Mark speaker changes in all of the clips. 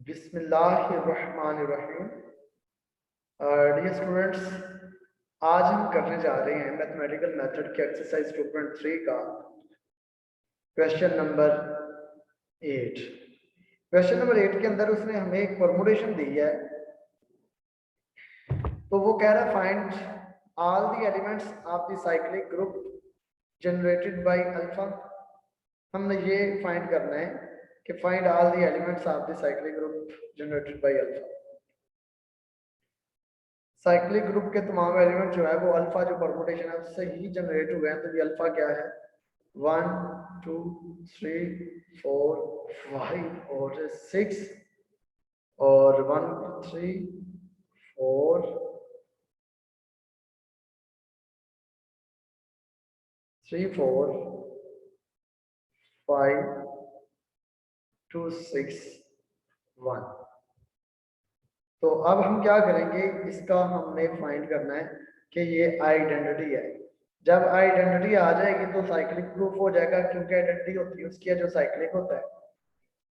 Speaker 1: बिस्मिल्लाहिर्रहमानिर्रहीम। Dear students, आज हम करने जा रहे हैं मैथमेटिकल मेथड के एक्सरसाइज 2.3 का क्वेश्चन नंबर 8। क्वेश्चन नंबर 8 के अंदर उसने हमें एक परमुटेशन दी है, तो वो कह रहा है find all the elements of the cyclic group generated by alpha. हमने ये फाइंड करना है कि find all the elements of the cyclic group generated by alpha. Cyclic group के तमाम एलिमेंट जो है वो अल्फा जो परमुटेशन है उससे ही जनरेट हुए हैं। तो ये अल्फा क्या है? 1 2 3 4 5 और 6 और 1 3 4 3 4 5 2 6 1। तो अब हम क्या करेंगे, इसका हमने फाइंड करना है कि ये आइडेंटिटी है। जब आइडेंटिटी आ जाएगी तो साइक्लिक प्रूफ हो जाएगा, क्योंकि आइडेंटिटी होती है उसकी जो साइक्लिक होता है।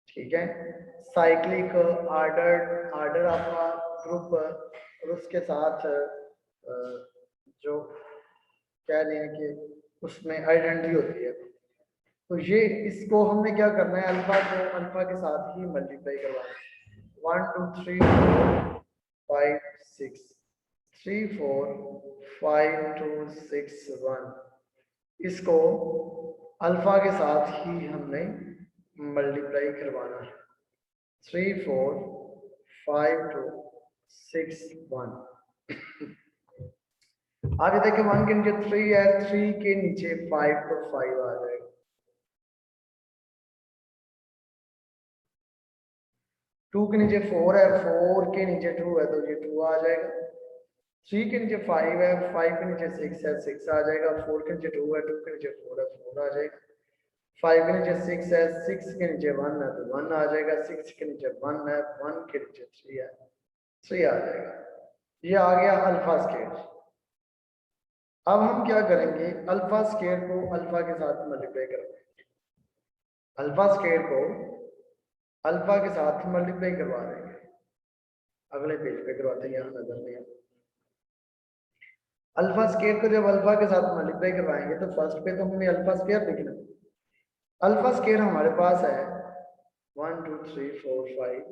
Speaker 1: ठीक है, साइक्लिक आर्डर आपका ग्रुप और उसके साथ जो कह रहे हैं कि उसमें आइडेंटिटी होती है। तो ये इसको हमने क्या करना है, अल्फा को अल्फा के साथ ही मल्टीप्लाई करवाना है। 1 2 3 4 5 6 3 4 5 2 6 1। इसको अल्फा के साथ ही हमने मल्टीप्लाई करवाना है। 3 4 5 2 6 1। आगे देखिए 1 के नीचे 3 है, 3 के नीचे 5 तो 5 आ जाएगा। 2 के नीचे 4 है, 4 के नीचे 2 है तो ये 2 आ जाएगा। 3 के नीचे 5 है, 5 के नीचे 6 है, 6 आ जाएगा। 4 के नीचे 2 है, 2 के नीचे 4 है, 4 आ जाएगा। 5 के नीचे 6 है, 6 के नीचे 1 है तो 1 आ जाएगा। 6 के नीचे 1 है, 1 के नीचे 3 है, 3 आ जाएगा। ये आ गया अल्फा स्केयर। अब हम क्या करेंगे, अल्फा स्केयर को अल्फा के साथ मल्टीप्लाई करेंगे। अल्फा स्केयर को अल्फा के साथ मल्टीप्लाई करवा देंगे। अगले पेज पे करवाते हैं, यहाँ नजर नहीं आता। अल्फा स्केयर को जब अल्फा के साथ मल्टीप्लाई करवाएंगे तो फर्स्ट पे तो हमने अल्फा स्केयर लिखना। अल्फा स्केयर हमारे पास है 1 2 3 4 5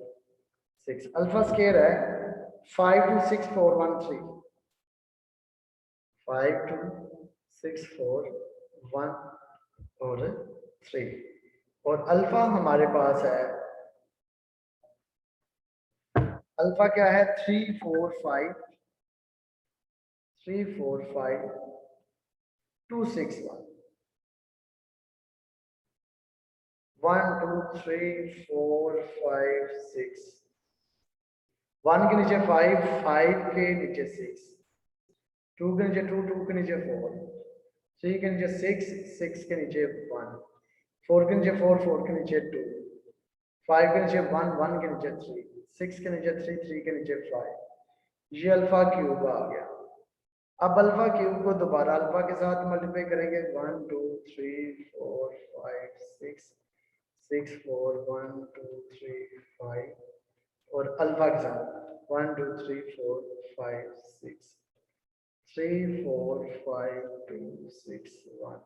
Speaker 1: 6। अल्फा स्केयर है 5 2 6 4 1 3, 5 2 6 4 1 और 3। और अल्फा हमारे पास है, अल्फा क्या है 3 4 5 3 4 5 2 6 1। 1 2 3 4 5 6। 1 के नीचे 5, 5 के नीचे 6, 2 के नीचे 2, 2 के नीचे 4, 3 के नीचे 6, 6 के नीचे 1, 4 के नीचे 4, 4 के नीचे 2, 5 के नीचे 1, 1 के नीचे 3, 6 के नीचे 3, 3 के नीचे 5। ये अल्फा क्यूब आ गया। अब अल्फा क्यूब को दोबारा अल्फा के साथ मल्टीप्लाई करेंगे। 1 2 3 4 5 6 6 4 1 2 3 5 और अल्फा के साथ 1 2 3 4 5 6 3 4 5 2 6 1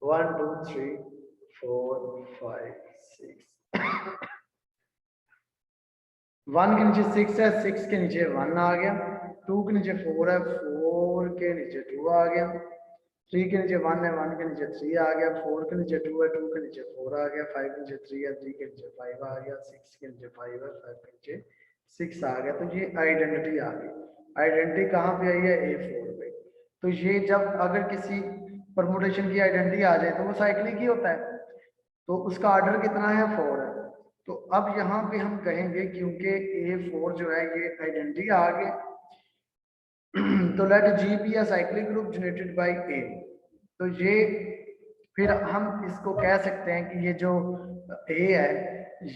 Speaker 1: 1 2 3 4 5 6। 1 के नीचे 6 है, 6 के नीचे 1 आ गया। 2 के नीचे 4 है, 4 के नीचे 2 आ गया। 3 के नीचे 1 है, 1 के नीचे 3 आ गया। 4 के नीचे 2 है, 2 के नीचे 4 आ गया। 5 के नीचे 3 है, 3 के नीचे 5 आ गया। 6 के नीचे 5 है, 5 के नीचे 6 आ गया। तो ये आइडेंटिटी आ गई। आइडेंटिटी कहाँ पे आई है? A4 पे। तो ये जब अगर किसी परमुटेशन की आइडेंटिटी आ जाए तो वो साइक्लिक ही होता है। तो उसका ऑर्डर कितना है? 4 है। तो अब यहाँ पे हम कहेंगे क्योंकि A4 जो है ये आइडेंटिटी आ गए, तो let G be a cyclic group generated by A। तो ये फिर हम इसको कह सकते हैं कि ये जो A है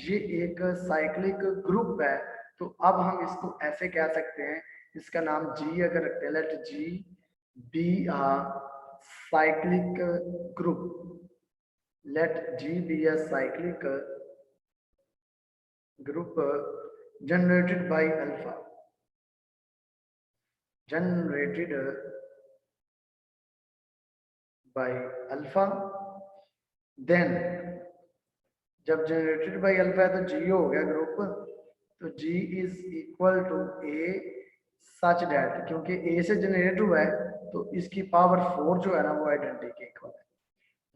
Speaker 1: ये एक साइक्लिक ग्रुप है। तो अब हम इसको ऐसे कह सकते हैं, इसका नाम G अगर रखते हैं, let G be a cyclic group, let G be a cyclic group generated by alpha, generated by alpha, then जब जनरेटेड बाई अल्फा है तो जी हो गया ग्रुप, तो G is equal to A such that, क्योंकि A से generate हुआ है तो इसकी पावर 4 जो है ना वो आइडेंटिटी के इक्वल है।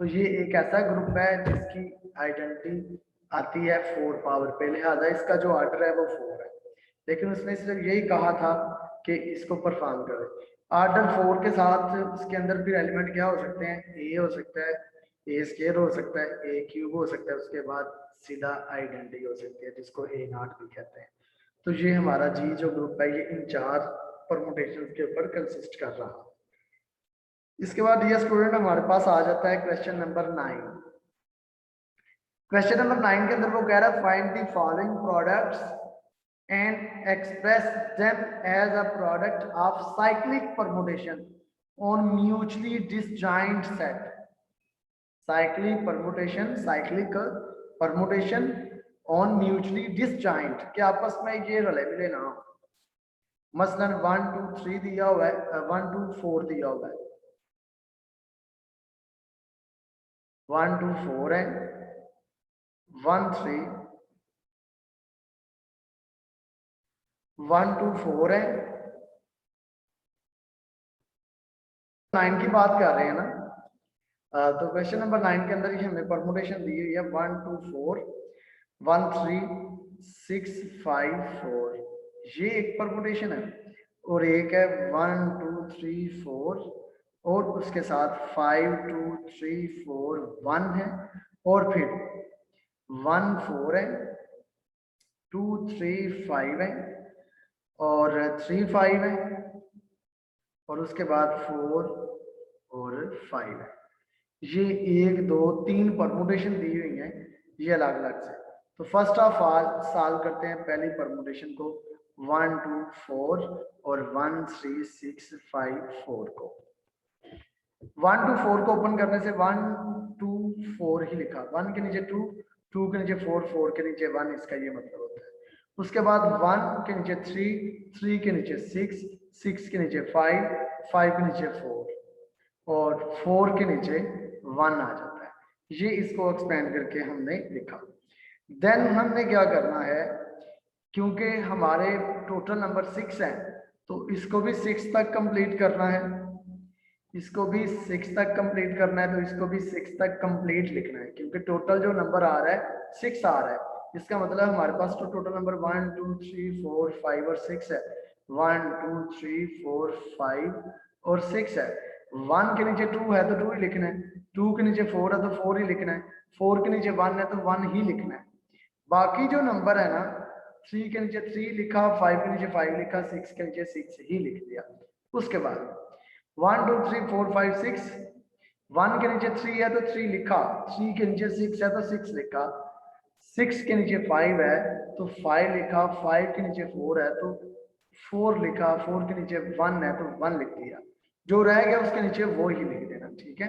Speaker 1: तो ये एक ऐसा ग्रुप है जिसकी आइडेंटिटी आती है 4 पावर पे, लिहाजा इसका जो ऑर्डर है वो 4 है। लेकिन उसने सिर्फ यही कहा था कि इसको परफॉर्म करें। ऑर्डर 4 के साथ उसके अंदर फिर एलिमेंट क्या हो सकते हैं, ए हो सकता है, ए स्केयर हो सकता है, ए क्यूब हो सकता है, उसके बाद सीधा आइडेंटिटी हो सकती है जिसको ए नॉट भी कहते हैं। तो ये हमारा जी जो ग्रुप है ये इन 4 परमुटेशन के ऊपर कंसिस्ट कर रहा है। इसके बाद ये स्टूडेंट हमारे पास आ जाता है क्वेश्चन नंबर 9। क्वेश्चन नंबर 9 के अंदर वो कह रहा है find the following products and express them as a product of cyclic permutation on mutually disjoint set. Cyclic permutation on mutually disjoint के आपस में ये रले मिले ना हो। मसलन 1 2 3 दिया हुआ है, 1 2 4 दिया हुआ है, 1 2 4 है, 1 3 1 2 4 है। 9 की बात कर रहे हैं ना, तो क्वेश्चन नंबर 9 के अंदर ही हमें परमुटेशन दी हुई है 1 2 4 1 3 6 5 4, ये एक परमुटेशन है। और एक है 1 2 3 4 और उसके साथ 5 2 3 4 1 है, और फिर 1 4 है, 2 3 5 है, और 3 5 है, और उसके बाद 4 और 5 है। ये 1 2 3 परमुटेशन दी हुई है ये अलग अलग से। तो फर्स्ट ऑफ ऑल सॉल्व करते हैं पहली परमुटेशन को 1 2 4 और 1 3 6 5 4 को। 1 2 4 को ओपन करने से 1 2 4 ही लिखा, 1 के नीचे 2 2 के नीचे 4 4 के नीचे 1, इसका ये मतलब होता है। उसके बाद 1 के नीचे 3 3 के नीचे 6 6 के नीचे 5 5 के नीचे 4 और 4 के नीचे 1 आ जाता है। ये इसको एक्सपेंड करके हमने लिखा। देन हमने क्या करना है, क्योंकि हमारे टोटल नंबर 6 है तो इसको भी 6 तक कंप्लीट करना है, इसको भी 6 तक कंप्लीट करना है, तो इसको भी 6 तक कंप्लीट लिखना है, क्योंकि टोटल जो नंबर आ रहा है 6 आ रहा है। इसका मतलब हमारे पास तो टोटल नंबर 1 2 3 4 5 और 6 है। 1 2 3 4 5 और 6 है। 1 के नीचे 2 है तो 2 ही लिखना है, 2 के नीचे 4 है तो 4 ही लिखना है, 4 के नीचे 1 है तो 1 ही लिखना है। बाकी जो नंबर है ना, 3 के नीचे 3 लिखा, 5 के नीचे 5 लिखा, 6 के नीचे 6 ही लिख दिया। उसके बाद 1 2 3 4 5 6, 1 के नीचे 3 है तो 3 लिखा, 3 के नीचे 6 है तो 6 लिखा, 6 के नीचे 5 है तो 5 लिखा, 5 के नीचे 4 है तो 4 लिखा, 4 के नीचे 1 है तो 1 लिख दिया, जो रह गया उसके नीचे वो ही लिख देना। ठीक है,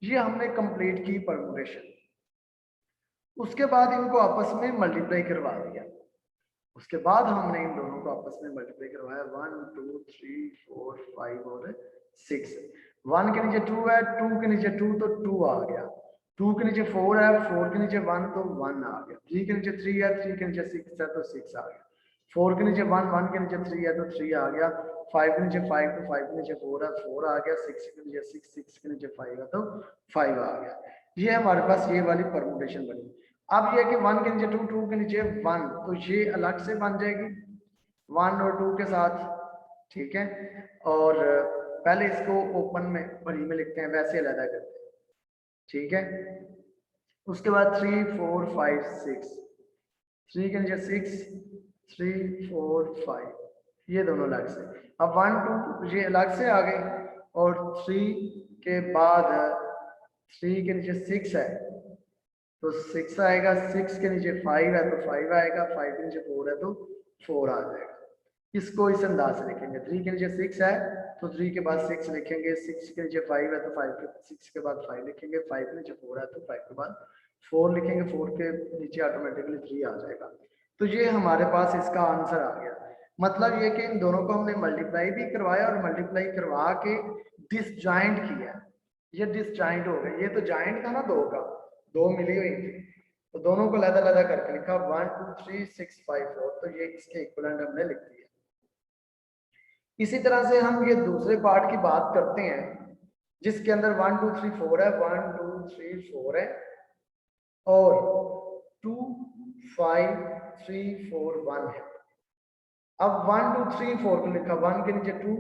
Speaker 1: ये हमने कंप्लीट की परमुटेशन। उसके बाद इनको आपस में मल्टीप्लाई करवा दिया। उसके बाद हमने इन दोनों को आपस में मल्टीप्लाई करवाया 1 2 3 4 5 और 6। 1 के नीचे 2 है, 2 के नीचे 2 तो 2 आ गया, 2 के नीचे 4 है, 4 के नीचे 1 तो 1 आ गया, 3 के नीचे 3 है, 3 के नीचे 6 है तो 6 आ गया, 4 के नीचे 1 1 के नीचे 3 है तो 3 आ गया, 5 के नीचे 5 तो 5 के नीचे 4 है 4 आ गया, 6 के नीचे 6 6 के नीचे 5 है तो 5 आ गया। ये हमारे पास ये वाली परमुटेशन बनी। अब ये कि 1 के नीचे 2 2 के नीचे 1, तो ये अलग से बन जाएगी 1 और 2 के साथ। ठीक है, और पहले इसको ओपन में बड़ी में लिखते हैं, वैसे अलग करते हैं। ठीक है, उसके बाद 3 4 5 6, 3 के नीचे 6 3 4 5, ये दोनों अलग से। अब 1 2 ये अलग से आ गए, और 3 के बाद 3 के नीचे 6 है तो 6 आएगा, 6 के नीचे 5 है तो 5 आएगा, 5 के नीचे 4 है तो 4 आ जाएगा। इसको इस अंदाज से लिखेंगे, 3 के नीचे 6 है तो 3 के बाद 6 लिखेंगे, 6 के नीचे 5 है तो 6 के बाद 5 लिखेंगे, 5 के नीचे 4 है तो 5 के बाद 4 लिखेंगे, 4 के नीचे ऑटोमेटिकली 3 आ जाएगा। तो ये हमारे पास इसका आंसर आ गया। मतलब ये कि इन दोनों को हमने मल्टीप्लाई भी करवाया और मल्टीप्लाई करवा के डिसजॉइंट किया। ये डिसजॉइंट हो गया, ये तो जॉइंट था ना दो का, दो मिली हुई थी, तो दोनों को लदा लदा करके लिखा 1 2 3 6 5 4, तो ये इसके इक्विवेलेंट हमने लिख दिया। इसी तरह से हम ये दूसरे पार्ट की बात करते हैं जिसके अंदर 1 2 3 4 है, 1 2 3 4 है और 2 5 3 4 1 है। अब 1 2 3 4 को लिखा, 1 के नीचे 2,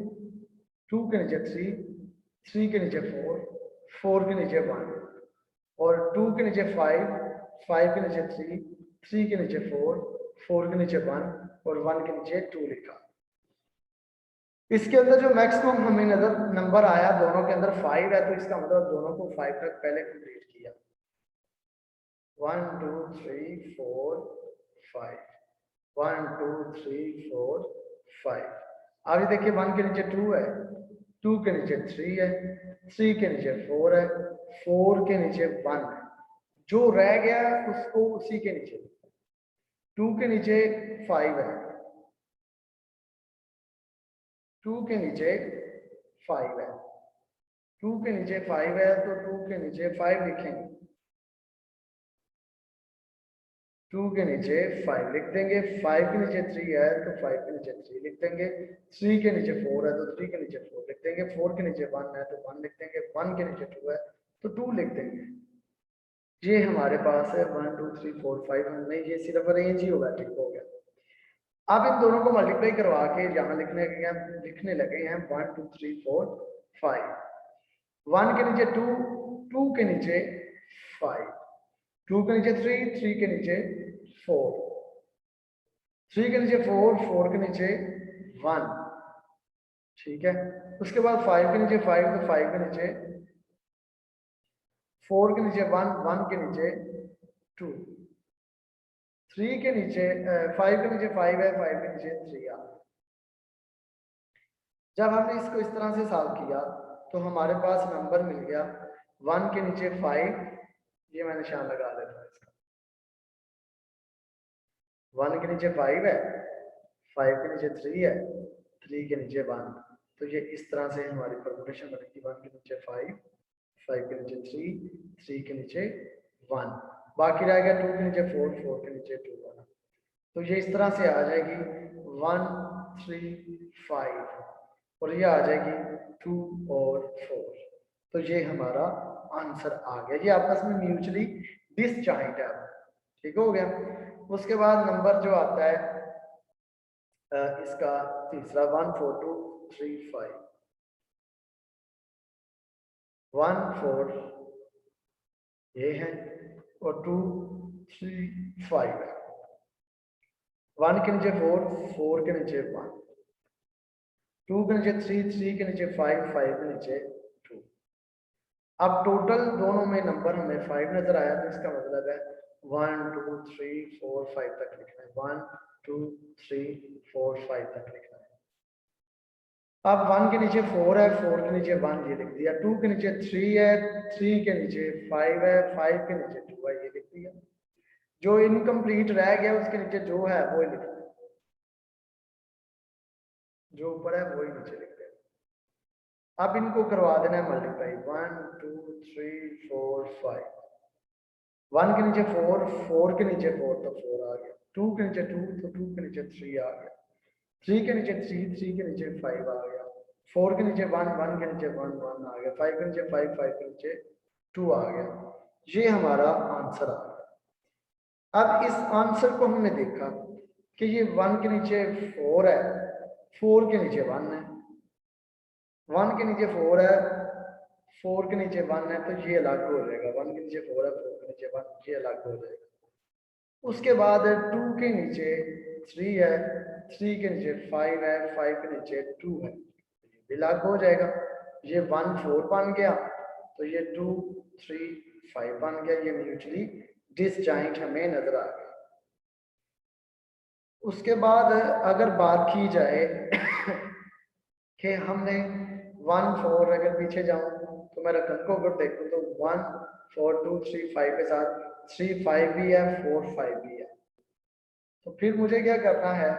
Speaker 1: 2 के नीचे 3, 3 के नीचे 4, 4 के नीचे 1 और 2 के नीचे 5, 5 के नीचे 3, 3 के नीचे 4, 4 के नीचे 1 और 1 के नीचे 2 लिखा। इसके अंदर जो मैक्सिमम हमें नंबर आया दोनों के अंदर 5 है, तो इसका मतलब दोनों को 5 तक पहले कंप्लीट किया। 1 2 3 4 5, 1 2 3 4 5। आगे देखिए 1 के नीचे 2 है, 2 के नीचे 3 है, 3 के नीचे 4 है, 4 के नीचे 1 है। जो रह गया उसको उसी के नीचे, 2 के नीचे 5 है, 2 के नीचे 5 है, 2 के नीचे 5 है तो 2 के नीचे 5 लिखेंगे, 2 के नीचे 5 लिख देंगे, 5 के नीचे 3 है तो 5 के नीचे 3 लिख देंगे, 3 के नीचे 4 है तो 3 के नीचे 4 लिख देंगे, 4 के नीचे 1 है तो 1 लिख देंगे, 1 के नीचे 2 है तो 2 लिख देंगे। ये हमारे पास है 1 2 3 4 5, हमने ये सिर्फ अरेंज ही होगा, ठीक हो गया। अब इन दोनों को मल्टीप्लाई करवा के यहाँ लिखने लगे हैं 1 2 3 4 5। 1 के नीचे 2, 2 के नीचे 5, 2 के नीचे 3, 3 के नीचे 4, 3 के नीचे 4, 4 के नीचे 1, ठीक है। उसके बाद 5 के नीचे 5 तो 5 के नीचे, 4 के नीचे 1, 1 के नीचे 2, 3 के नीचे 5 के नीचे 5 है, 5 के नीचे 3 आ। जब हमने इसको इस तरह से सॉल्व किया तो हमारे पास नंबर मिल गया 1 के नीचे 5, ये मैं निशान लगा देता हूँ इसका, 1 के नीचे 5 है, 5 के नीचे 3 है, 3 के नीचे 1, तो ये इस तरह से हमारी फॉर्मूलेशन बनेगी 1 के नीचे 5, 5 के नीचे 3, 3 के नीचे 1, बाकी रह गया 2 के नीचे 4, 4 के नीचे 2 1, तो ये इस तरह से आ जाएगी 1 3 5 और ये आ जाएगी 2 और 4, तो ये हमारा आंसर आ गया। ये आपस में म्यूचुअली डिसजॉइंट है, ठीक हो गया। उसके बाद नंबर जो आता है इसका तीसरा 1 4 2 3 5, 1 4 ये है और 2 3 5 है, 1 के नीचे 4, 4 के नीचे 1, 2 के नीचे 3, 3 के नीचे 5, 5 के नीचे 2। अब टोटल दोनों में नंबर हमें 5 नजर आया, तो इसका मतलब है 1 2 3 4 5 तक लिखना है, 1 2 3 4 5 तक लिखना है। अब 1 के नीचे 4 है, 4 के नीचे 1 ये लिख दिया, 2 के नीचे 3 है, 3 के नीचे 5 है, 5 के नीचे 2 है, ये लिख दिया। जो इनकम्प्लीट रह गया उसके नीचे जो है वो ही लिखना है, जो ऊपर है वो ही नीचे लिख देना। अब इनको करवा देना है मल्टीप्लाई, 1 2 3 4 5, 1 के नीचे 4, 4 के नीचे 4 तो 4 आ गया, 2 के नीचे 2 तो 2 के नीचे 3 आ गया, 3 के नीचे 3, 3 के नीचे 5 आ गया, 4 के नीचे 1, 1 के नीचे 1, 1 आ गया, 5 के नीचे 5, 5 के नीचे 2 आ गया। ये हमारा आंसर आ गया। अब इस आंसर को हमने देखा कि ये 1 के नीचे 4 है, 4 के नीचे 1 है, 1 के नीचे 4 है, 4 के नीचे 1 है, तो ये अलग हो जाएगा, 1 के नीचे 4 है, 4 के नीचे 1, ये अलग हो जाएगा। उसके बाद 2 के नीचे 3 है, 3 के नीचे 5 है, 5 के नीचे 2 है, ये अलग हो जाएगा। ये 1 4 बन गया, तो ये 2 3 5 बन गया, ये म्यूचुअली डिसजॉइंट हमें नजर आ गया। उसके बाद अगर बात की जाए कि हमने 1 4, अगर पीछे जाऊं तो मैं रकम को अगर देखूं तो 1 4 2 3 5 के साथ 3 5 भी है, 4 5 भी है, तो फिर मुझे क्या करना है,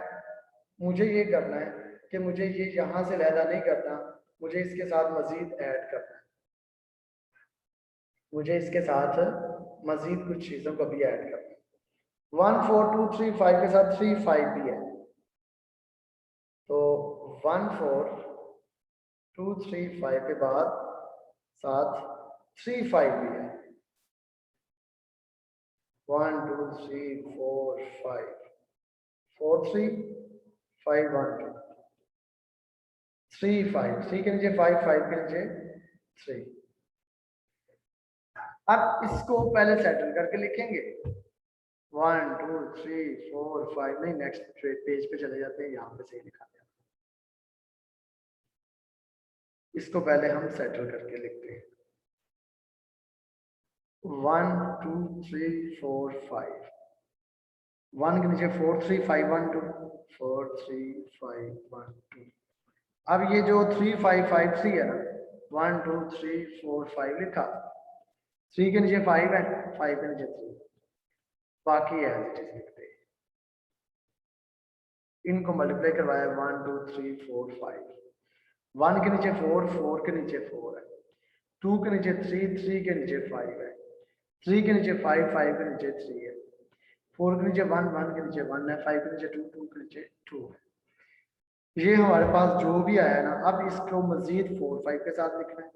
Speaker 1: मुझे ये करना है कि मुझे ये यहाँ से लहदा नहीं करना, मुझे इसके साथ मजीद ऐड करना है, मुझे इसके साथ मजीद कुछ चीज़ों को भी ऐड करना है। 1 4 2 3 5 के साथ 3 5 भी है, तो 1 4 2 3 5 के बाद साथ 3 5 भी है। 1 2 3 4 5 4 3 5 1 2 3 5 3 के नीचे 5 5 के नीचे 3। अब इसको पहले सेटल करके लिखेंगे 1 2 3 4 5, नहीं नेक्स्ट पेज पे चले जाते हैं, यहाँ पे सही लिखा है। इसको पहले हम सेटल करके लिखते हैं 1 2 3 4 5, 1 के नीचे 4 3 5 1 2 4 3 5 1 2। अब ये जो 3 5 5 3 है ना, 1 2 3 4 5 लिखा, 3 के नीचे 5 है, 5 के नीचे 3, बाकी है लिखते हैं। इनको मल्टीप्लाई करवाया 1 2 3 4 5, 1 के नीचे 4 4 के नीचे 4 है, 2 के नीचे 3 3 के नीचे 5 है, 3 के नीचे 5 5 के नीचे 3 है, 4 के नीचे 1 1 के नीचे 1 है, 5 के नीचे 2 2 के नीचे 2 है। ये हमारे पास जो भी आया ना, अब इसको मजीद 4 5 के साथ लिखना है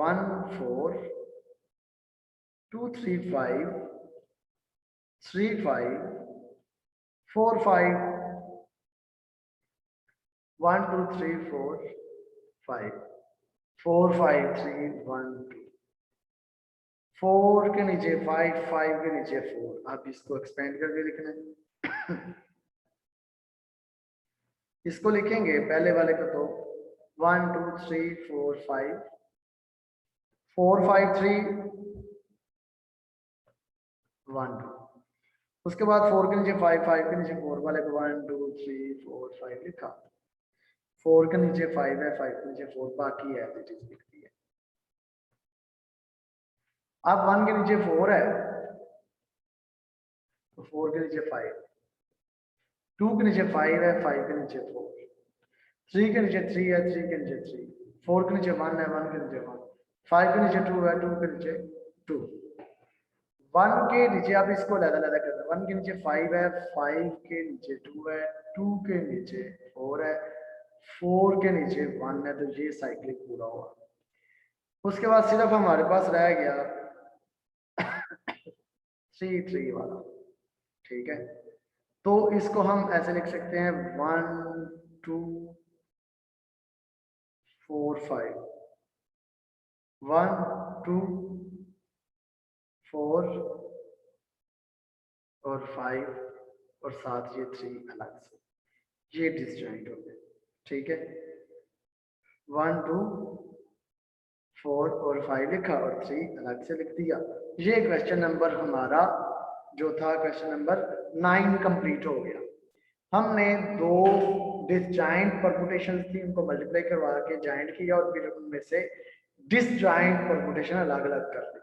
Speaker 1: 1 4 2 3 5 3 5 4 5 1 2 3 4 5 4 5 3 1 2, 4 के नीचे 5 5 के नीचे 4। आप इसको एक्सपेंड करके लिखना है इसको लिखेंगे पहले वाले को, तो 1 2 3 4 5 4 5 3 1 2, उसके बाद 4 के नीचे 5 5 के नीचे 4 वाले को 1 2 3 4 5 लिखा, 4 के नीचे 5 है, 5 के नीचे 4, बाकी है लिख दी है। अब 1 के नीचे 4 है तो 4 के नीचे 5, 2 के नीचे 5 है, 5 के नीचे 4, 3 के नीचे 3 है, 3 के नीचे 3, 4 के नीचे 1 है, 1 के नीचे 1, 5 के नीचे 2 है, 2 के नीचे 2। 1 के नीचे आप इसको अलग करना, 1 के नीचे 5 है, 5 के नीचे 2 है, 2 के नीचे 4 है, 4 के नीचे 1 है, तो ये साइक्लिक पूरा हुआ। उसके बाद सिर्फ हमारे पास रह गया 3 3 वाला, ठीक है। तो इसको हम ऐसे लिख सकते हैं 1 2 4 5, 1 2 4 और 5 और साथ ये 3 अलग से, ये डिसजॉइंट हो गए, ठीक है। 1 2 4 और 5 लिखा और 3 अलग से लिख दिया। ये क्वेश्चन नंबर हमारा जो था क्वेश्चन नंबर 9 कंप्लीट हो गया। हमने दो डिसजॉइंट परमुटेशंस थी, उनको मल्टीप्लाई करवा के जॉइंट किया और फिर उनमें से डिसजॉइंट परमुटेशन अलग अलग कर दी।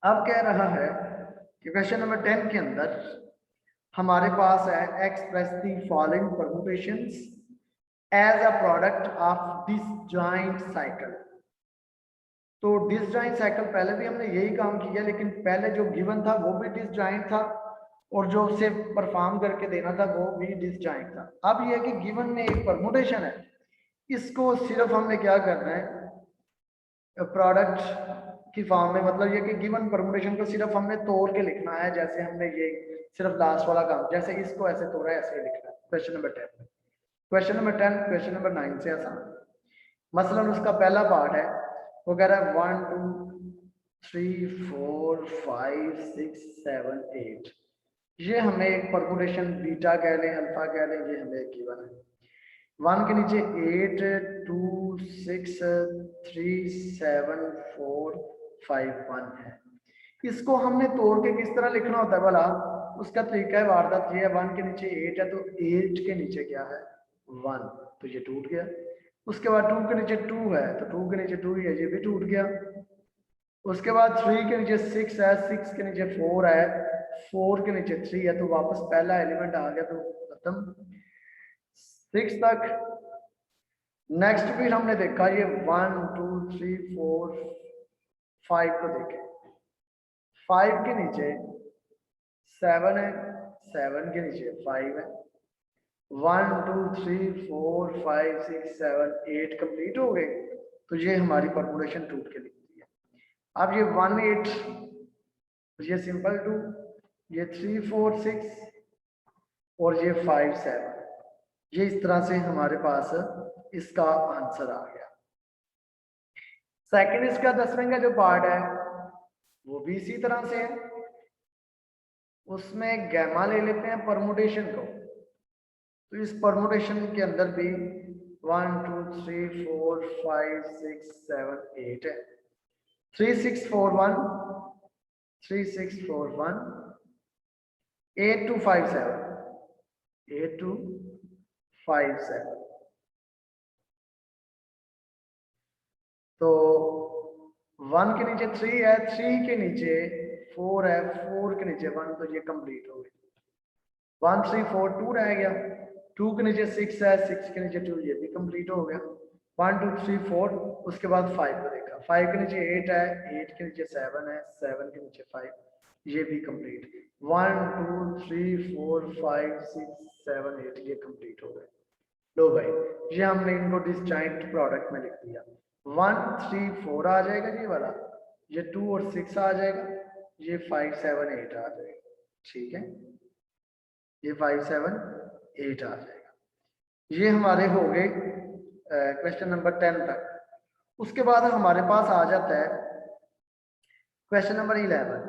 Speaker 1: अब कह रहा है कि क्वेश्चन नंबर 10 के अंदर हमारे पास है express the following permutations as a product of disjoint cycle. तो डिसजॉइंट साइकिल पहले भी हमने यही काम किया, लेकिन पहले जो गिवन था वो भी डिसजॉइंट था और जो उसे परफॉर्म करके देना था वो भी डिसजॉइंट था। अब यह कि गिवन में एक परमुटेशन है, इसको सिर्फ हमने क्या करना है प्रोडक्ट की फॉर्म में, मतलब ये कि गिवन परमुटेशन को सिर्फ हमने तोड़ के लिखना है, जैसे हमने ये सिर्फ लास्ट वाला काम, जैसे इसको ऐसे तोड़ा है ऐसे लिखना है क्वेश्चन नंबर 10 में। क्वेश्चन नंबर 10 क्वेश्चन नंबर 9 से आसान। मसलन उसका पहला पार्ट है, वो कह रहा है 1 2 3 4 5 6 7 8, ये हमें एक परमुटेशन बीटा कह लें, अल्फा कह लें, ये हमें गिवन है। 1 के नीचे 8 2 6 3 7 4 5 1 है। इसको हमने तोड़ के किस तरह लिखना होता है भला, उसका तरीका है वारदात ये है, 1 के नीचे 8 है तो 8 के नीचे क्या है 1, तो ये टूट गया। उसके बाद 2 के नीचे 2 है तो 2 के नीचे 2 ही है, ये भी टूट गया। उसके बाद 3 के नीचे 6 है, 6 के नीचे 4 है, 4 के नीचे 3 है तो वापस पहला एलिमेंट आ गया तो खत्म 6 तक। नेक्स्ट फिर हमने देखा ये 1 2 3 4 5 को देखें, 5 के नीचे 7 है, 7 के नीचे 5 है, 1 2 3 4 5 6 7 8 कंप्लीट हो गए। तो ये हमारी परमुटेशन टूट के लिखती है। अब ये 1 8, ये सिंपल 2, ये 3 4 6 और ये 5 7, ये इस तरह से हमारे पास इसका आंसर आ गया। सेकंड इसका 10वें का जो पार्ट है वो भी इसी तरह से है, उसमें गैमा ले लेते हैं परमुटेशन को। तो इस परमुटेशन के अंदर भी 1 2 3 4 5 6 7 8 है, 3 6 4 1 3 6 4 1 8 2 5 7 8 2 5 7। तो 1 के नीचे 3 है, 3 के नीचे 4 है, 4 के नीचे 1, तो ये कंप्लीट हो गई। 1 3 4 2 रह गया, 2 के नीचे 6 है, 6 के नीचे 2, ये भी कंप्लीट हो गया। 1 2 3 4, उसके बाद 5 को देखा, 5 के नीचे 8 है, 8 के नीचे 7 है, 7 के नीचे 5, ये भी कंप्लीट। 1 2 3 4 5 6 7 8, ये कंप्लीट हो गए। लो भाई, ये हमने इनको डिस्जॉइंट प्रोडक्ट में लिख दिया। 1 3 4 आ जाएगा ये वाला, ये 2 और 6 आ जाएगा, ये 5 7 8 आ जाएगा। ठीक है, ये 5 7 8 आ जाएगा। ये हमारे हो गए क्वेश्चन नंबर 10 तक। उसके बाद हमारे पास आ जाता है question number 11,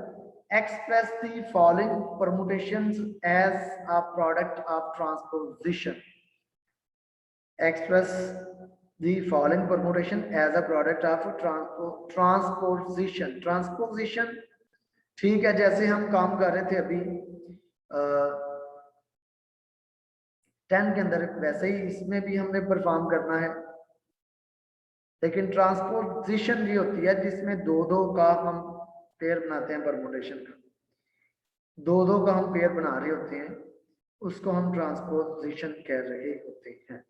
Speaker 1: express the following permutations as a product of transposition. Express the following permutation as a product of transposition. Transposition, ठीक है, जैसे हम काम कर रहे थे अभी 10 के अंदर, वैसे ही इसमें भी हमने परफॉर्म करना है। लेकिन ट्रांसपोजिशन ये होती है जिसमें दो दो का हम पेयर बनाते हैं, परमुटेशन का दो दो का हम पेयर बना रहे होते हैं, उसको हम ट्रांसपोजिशन कह रहे होते हैं।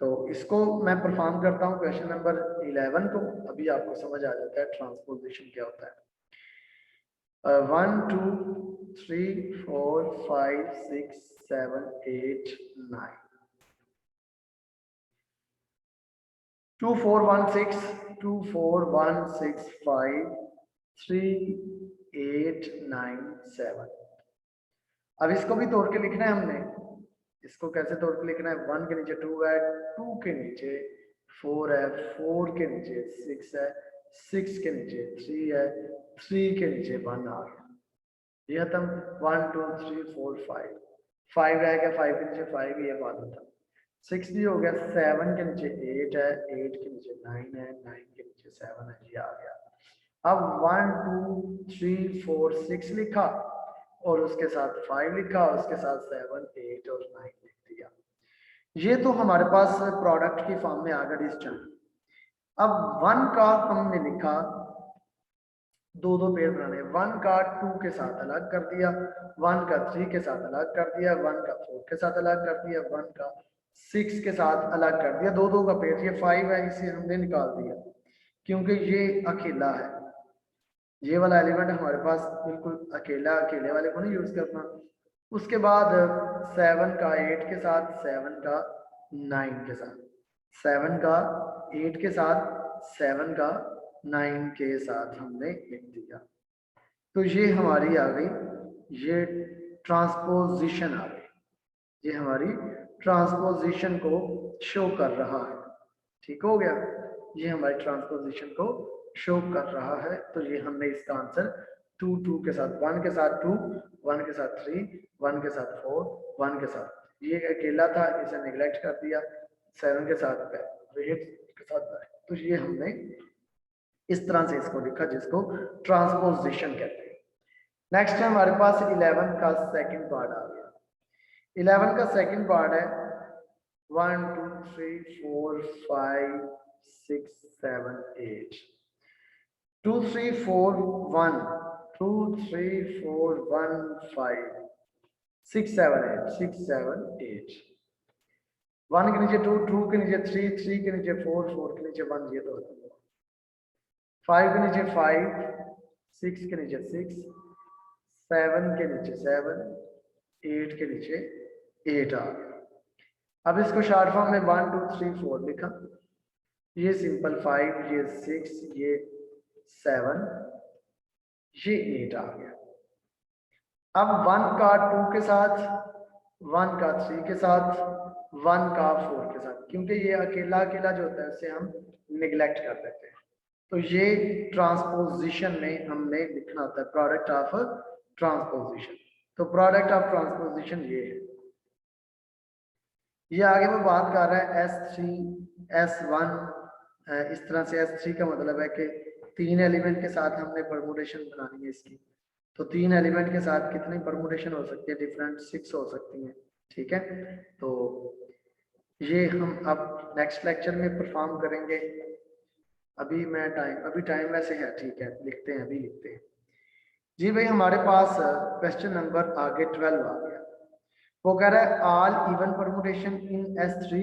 Speaker 1: तो इसको मैं परफॉर्म करता हूँ क्वेश्चन नंबर 11 को, अभी आपको समझ आ जाता है ट्रांसपोजिशन क्या होता है। 1 2 3 4 5 6 7 8 9 2 4 1 6 2 4 1 6 5 3 8 9 7। अब इसको भी तोड़ के लिखना है हमने। इसको कैसे तोड़ के लिखना है? 1 के नीचे 2 है, 2 के नीचे 4 है, 4 के नीचे 6 है, 6 के नीचे 3 है, 3 के नीचे 1 आ गया। ये खत्म। 1 2 3 4 5, 5 रह गया, 5 के नीचे 5, ये बात खत्म। 6 भी हो गया, 7 के नीचे 8 है, 8 के नीचे 9 है, 9 के नीचे 7 है, ये आ गया। अब 1 2 3 4 6 लिखा और उसके साथ 5 लिखा, उसके साथ 7 8 और 9 लिख दिया। ये तो हमारे पास प्रोडक्ट की फॉर्म में आ गया डिस्जॉइंट। अब 1 का हमने लिखा, दो दो पेयर बनाने, 1 का 2 के साथ अलग कर दिया, 1 का 3 के साथ अलग कर दिया, 1 का 4 के साथ अलग कर दिया, 1 का 6 के साथ अलग कर दिया, दो दो का पेयर। ये 5 है, इसे हमने निकाल दिया क्योंकि ये अकेला है। ये वाला एलिमेंट हमारे पास बिल्कुल अकेला, अकेले वाले को नहीं यूज करना। उसके बाद 7 का 8 के साथ, 7 का 9 के साथ, 7 का 8 के साथ, 7 का 9 के साथ हमने लिख दिया। तो ये हमारी आ गई, ये ट्रांसपोजिशन आ गई, ये हमारी ट्रांसपोजिशन को शो कर रहा है। ठीक हो गया, ये हमारी ट्रांसपोजिशन को शो कर रहा है। तो ये हमने इसका आंसर 2 2 के साथ, 1 के साथ 2, 1 के साथ 3, 1 के साथ 4, 1 के साथ, ये अकेला था, इसे निगलेक्ट कर दिया, 7 के साथ 8 के साथ। तो ये हमने इस तरह से इसको लिखा जिसको ट्रांसपोजिशन कहते हैं। नेक्स्ट है हमारे पास 11 का सेकंड पार्ट आ गया। 11 का सेकंड पार्ट है 1 2 3 4 5 6 7 8 2 3 4 1 2 3 4 1 5 6 7 8 6 7 8 1 के नीचे 2 2 के नीचे 3 3 के नीचे 4 4 के नीचे 1 ये तो होता है 5 के नीचे 5 6 के नीचे 6 7 के नीचे 7 8 के नीचे 8 आ गया। अब इसको शॉर्ट फॉर्म में 1 2 3 4 लिखा, ये सिंपल 5 ये 6 ये 7 ये 8 आ गया। अब 1 का 2 के साथ 1 का 3 के साथ 1 का 4 के साथ, क्योंकि ये अकेला अकेला जो होता है उसे हम निगलेक्ट कर देते हैं, तो ये ट्रांसपोजिशन में हमने लिखना होता है प्रोडक्ट ऑफ ट्रांसपोजिशन। तो प्रोडक्ट ऑफ ट्रांसपोजिशन ये है। ये आगे वो बात कर रहा है S3 S1, इस तरह से S3 का मतलब है कि 3 एलिमेंट के साथ हमने परमुटेशन बनानी है इसकी, तो 3 एलिमेंट के साथ कितनी परमुटेशन हो सकती है, डिफरेंट 6 हो सकती हैं, ठीक है। तो ये हम अब नेक्स्ट लेक्चर में परफॉर्म करेंगे। अभी टाइम वैसे है, ठीक है, लिखते हैं, अभी लिखते हैं जी भाई। हमारे पास क्वेश्चन नंबर आगे 12 आ गया। वो कह रहा है all even permutation in S3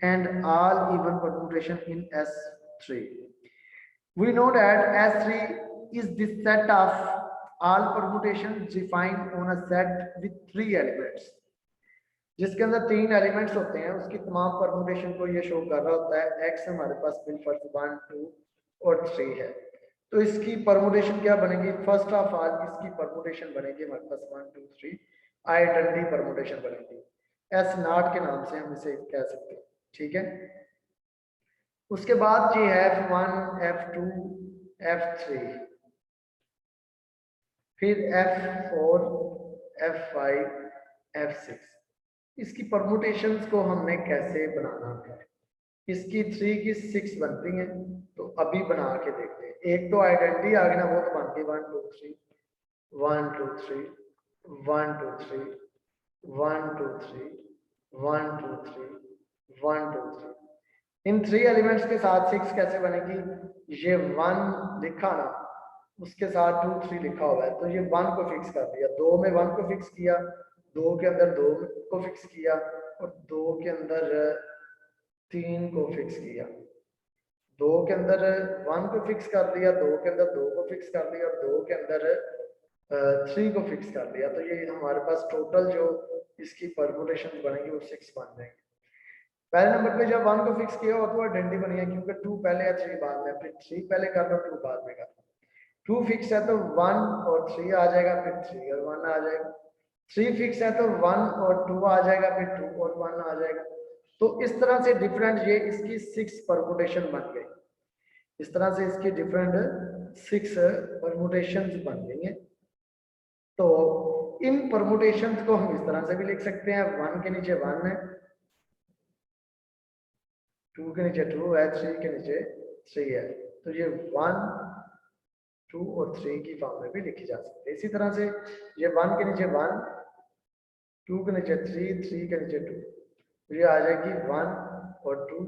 Speaker 1: and all even permutation in S3। We know that S3 is the set of all permutations defined on a set with 3 elements, जिसके अंदर 3 एलिमेंट्स होते हैं, उसकी तमाम परमुटेशन को ये शो कर रहा होता है। X हमारे पास बिलफर्ज 1 2 और 3 है, तो इसकी परमुटेशन क्या बनेगी, फर्स्ट ऑफ ऑल इसकी परमुटेशन बनेगी हमारे पास 1 2 3 आइडेंटिटी परमुटेशन बनेगी, S0 के नाम से हम इसे कह सकते हैं, ठीक है। उसके बाद ये F1 F2 F3, फिर F4 F5 F6, इसकी परमुटेशंस को हमने कैसे बनाना है। इसकी 3 की 6 बनती हैं, तो अभी बना के देखते हैं। एक तो आइडेंटिटी आ गई ना, वो तो बन गई 1 2 3 1 2 3 1 2 3 1 2 3 1 2 3 1 2 3। इन 3 एलिमेंट्स के साथ 6 कैसे बनेगी, ये 1 लिखा ना, उसके साथ 2 3 लिखा हुआ है, तो ये 1 को फिक्स कर दिया, 2 में 1 को फिक्स किया, 2 के अंदर 2 को फिक्स किया, और 2 के अंदर 3 को फिक्स किया, 2 के अंदर 1 को फिक्स कर दिया, 2 के अंदर 2 को फिक्स कर दिया, और 2 के अंदर 3 को फिक्स कर दिया। तो ये हमारे पास टोटल जो इसकी परमुटेशन बनेगी वो 6 बन जाएंगे। पहले नंबर पे जब 1 को फिक्स किया हो तो आइडेंटिटी बनी है, क्योंकि 2 पहले है 3 बाद में, फिर 3 पहले कर लो 2 बाद में कर लो। 2 फिक्स है तो 1 और 3 आ जाएगा, फिर 3 और 1 आ जाएगा। 3 फिक्स है तो 1 और 2 आ जाएगा, फिर 2 और 1 आ जाएगा। तो इस तरह से डिफरेंट ये इसकी 6 परमुटेशन बन गई, इस तरह से इसकी डिफरेंट 6 परमुटेशंस बन गई हैं। तो इन परमुटेशंस को हम इस तरह से भी लिख सकते हैं, 1 के नीचे 1 है, 2 के नीचे 2 है, 3 के नीचे 3 है, तो ये 1 2 और 3 की फॉर्म में भी लिखी जा सकती है। इसी तरह से ये 1 के नीचे 1, 2 के नीचे 3, 3 के नीचे 2, तो ये आ जाएगी 1 और 2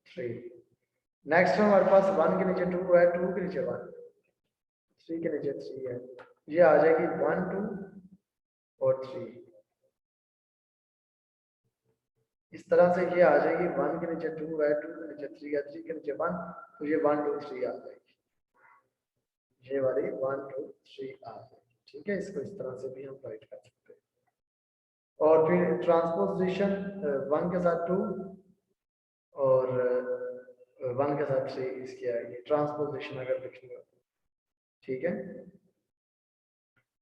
Speaker 1: 3। नेक्स्ट हमारे पास 1 के नीचे 2 है, 2 के नीचे 1, 3 के नीचे 3 है, ये आ जाएगी 1 2 और 3। इस तरह से ये आ जाएगी 1 के नीचे 2 है, 2 के नीचे 3 है, 3 के नीचे 1, तो ये 1 2 3 आ जाएगी, ये वाली 1 2 3 आ जाएगी, ठीक है। इसको इस तरह से भी हम राइट कर सकते हैं। और फिर ट्रांसपोजिशन 1 के साथ 2 और 1 के साथ 3 इसकी आएगी ट्रांसपोजिशन अगर लिखनी हो, ठीक है।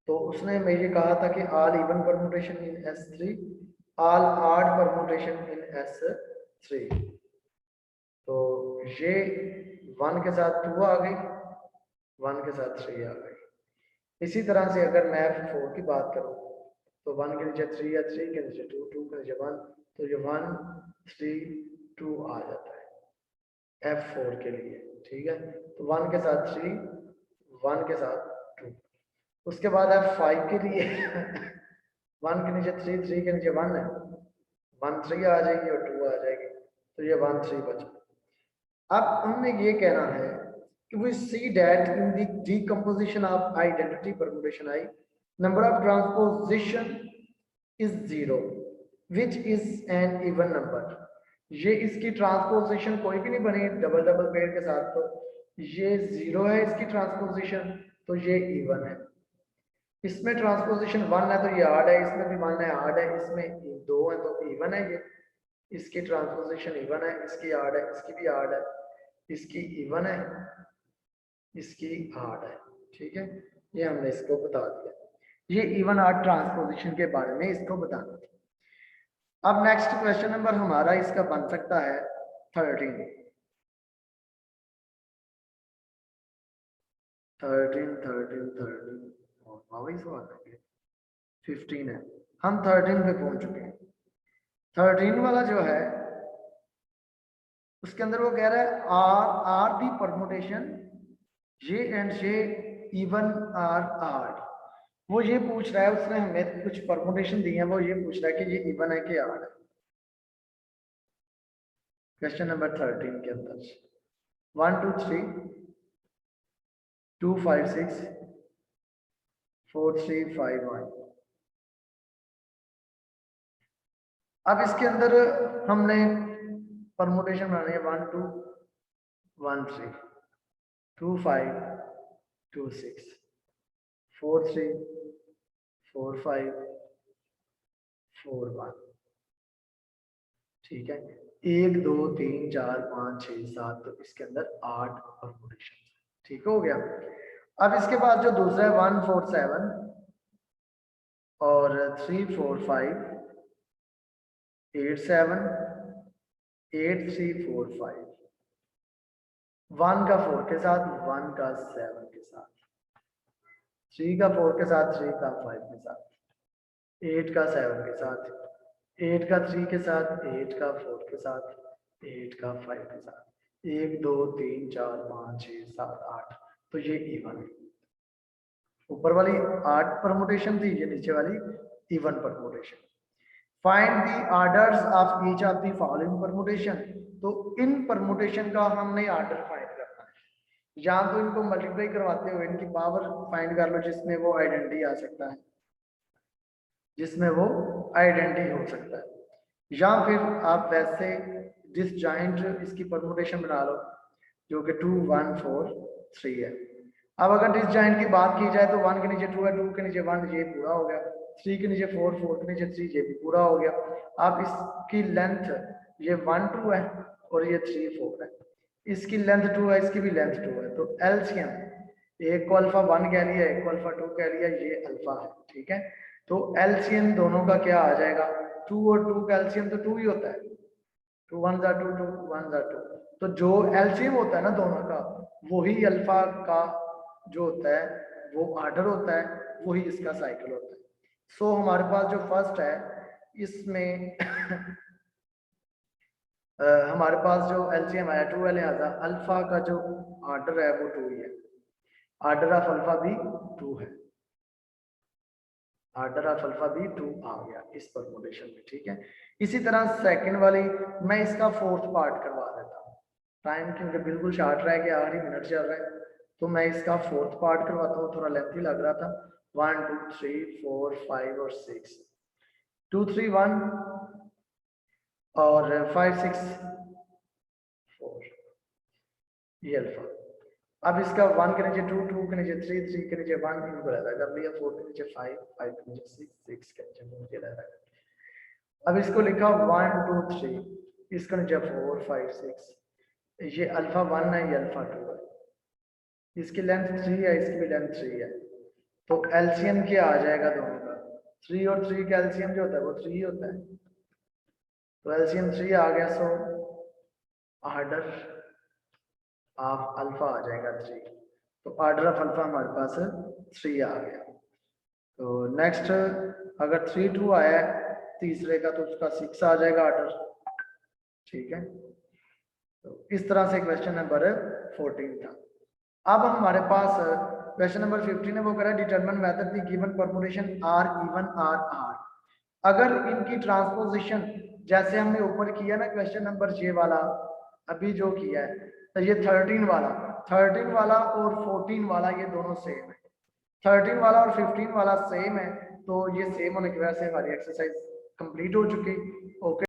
Speaker 1: तो उसने मैं ये कहा था कि ऑल इवन परमुटेशन इन S3, ऑल ऑड परमुटेशन इन S3, तो ये 1 के साथ 2 आ गई, 1 के साथ 3 आ गई। इसी तरह से अगर मैं F4 की बात करूं तो 1 के नीचे 3 या 3 के नीचे 2, 2 के नीचे 1, तो ये 1 3 2 आ जाता है F4 के लिए, ठीक है। तो 1 के साथ 3, 1 के साथ 2। उसके बाद F5 के लिए 1 के नीचे 3, 3 के नीचे 1 है, 1 3 आ जाएगी और 2 आ जाएगी, तो ये 1 3 बचा। अब हमने ये कहना है we see that in the decomposition of identity permutation I, number of transposition is 0, which is an even number. ये इसकी ट्रांसपोजिशन कोई भी नहीं बनी डबल डबल पेड़ के साथ, तो ये 0 है इसकी ट्रांसपोजिशन, तो ये इवन है। इसमें ट्रांसपोजिशन 1 है तो ये आड है, इसमें भी 1 है आड है, इसमें 2 है तो इवन है। ये इसकी ट्रांसपोजिशन इवन है, इसकी आड है, इसकी भी आड है, इसकी इवन है, इसकी आड है। ठीक है, ये हमने इसको बता दिया। ये इवन आड ट्रांसपोजिशन के बारे में इसको बताना था। अब नेक्स्ट क्वेश्चन नंबर हमारा इसका बन सकता है 13 15 है, हम 13 पे पहुंच चुके हैं। 13 वाला जो है उसके अंदर वो कह रहा है are the permutation J and J even are odd. वो ये पूछ रहा है, उसने हमें कुछ परमुटेशन दी है, वो ये पूछ रहा है कि ये इवन है कि आड है। क्वेश्चन नंबर 13 के अंदर 1 2 3 2 5 6 4 3 5 1। अब इसके अंदर हमने परमुटेशन बनानी है 1 2 1 3 2 5 2 6 4 3 4 5 4 1। ठीक है, 1 2 3 4 5 6 7, तो इसके अंदर 8 परमुटेशन। ठीक हो गया। अब इसके बाद जो दूसरा है 1 4 7 और 3 4 5 8 7 8 3 4 5, 1 का 4 के साथ, 1 का 7 के साथ, 3 का 4 के साथ, 3 का 5 के साथ, 8 का 7 के साथ, 8 का 3 के साथ, 8 का 4 के साथ, 8 का 5 के साथ, 1 2 3 4 5 6 7 8, तो ये इवन है। ऊपर वाली 8 परमुटेशन थी, ये नीचे वाली even permutation. Find the orders of each of the following permutation. तो इन परमुटेशन का हमने ऑर्डर फाइंड करना है। या तो इनको मल्टीप्लाई करवाते हुए इनकी पावर फाइंड कर लो, जिसमें वो आइडेंटिटी आ सकता है, जिसमें वो आइडेंटिटी हो सकता है, या फिर आप वैसे डिसजॉइंट इसकी परमुटेशन बना लो जो कि 2 1 4 3 है। अब अगर डिसजॉइंट की बात की जाए तो 1 के नीचे 2 है, 2 के नीचे 1, ये पूरा हो गया, 3 के नीचे 4 4 के नीचे 3, ये भी पूरा हो गया। अब इसकी लेंथ ये 1 2 है और ये 3 4 है, इसकी लेंथ 2 है, इसकी भी लेंथ 2 है, तो एलसीएम एक को अल्फा 1 कह लिया, एक को अल्फा 2 कह लिया, ये अल्फा है। ठीक है, तो एलसीएम दोनों का क्या आ जाएगा, 2 और 2 का एलसीएम तो 2 ही होता है, 2 1 2 2 1 2, तो जो एलसीएम होता है ना दोनों का, वही अल्फा का जो होता है वो ऑर्डर होता है, वही इसका साइकिल होता है। सो हमारे पास जो फर्स्ट है इसमें हमारे पास जो एलसीएम आया 2 है, लिहाजा अल्फा का जो ऑर्डर है वो 2 ही है, ऑर्डर ऑफ अल्फा भी 2 है, ऑर्डर ऑफ अल्फा भी 2 आ गया इस परमुटेशन में। ठीक है, इसी तरह सेकंड वाली मैं इसका फोर्थ पार्ट करवा देता हूँ, टाइम क्योंकि बिल्कुल शॉर्ट रह गया, आखिरी मिनट चल रहा है, तो मैं इसका फोर्थ पार्ट करवाता हूँ, थोड़ा लेंथी लग रहा था। 1 2 3 4 5 और 6, 2 3 1 और 5 6 4, ये अल्फा। अब इसका 1 के नीचे 2 2 के नीचे 3 3 के नीचे 1, इनको अलग कर लिया, 4 के नीचे 5 5 के नीचे 6 6 के नीचे मुझे अलग। अब इसको लिखा 1 2 3, इसका नीचे 4 5 6, ये अल्फा 1 है, ये अल्फा 2 है, इसकी लेंथ 3 है, इसकी भी लेंथ 3 है, तो एलसीएम क्या आ जाएगा दोनों का, 3 और 3 का एलसीएम जो होता है वो 3 ही होता है, तो एलसीएम 3 आ गया, सो ऑर्डर ऑफ अल्फा आ जाएगा 3, तो ऑर्डर ऑफ अल्फा हमारे पास 3 आ गया। तो नेक्स्ट अगर 3 2 आया है तीसरे का, तो उसका 6 आ जाएगा ऑर्डर। ठीक है, तो इस तरह से क्वेश्चन नंबर 14 था। अब हमारे पास क्वेश्चन नंबर 15 है, वो कह रहा है determine whether the given permutation are even or odd. अगर इनकी ट्रांसपोजिशन जैसे हमने ऊपर किया ना क्वेश्चन नंबर जे वाला, अभी जो किया है, तो ये 13 वाला, 13 वाला और 14 वाला ये दोनों सेम है, 13 वाला और 15 वाला सेम है, तो ये सेम होने की वजह से हमारी एक्सरसाइज कंप्लीट हो चुकी। ओके।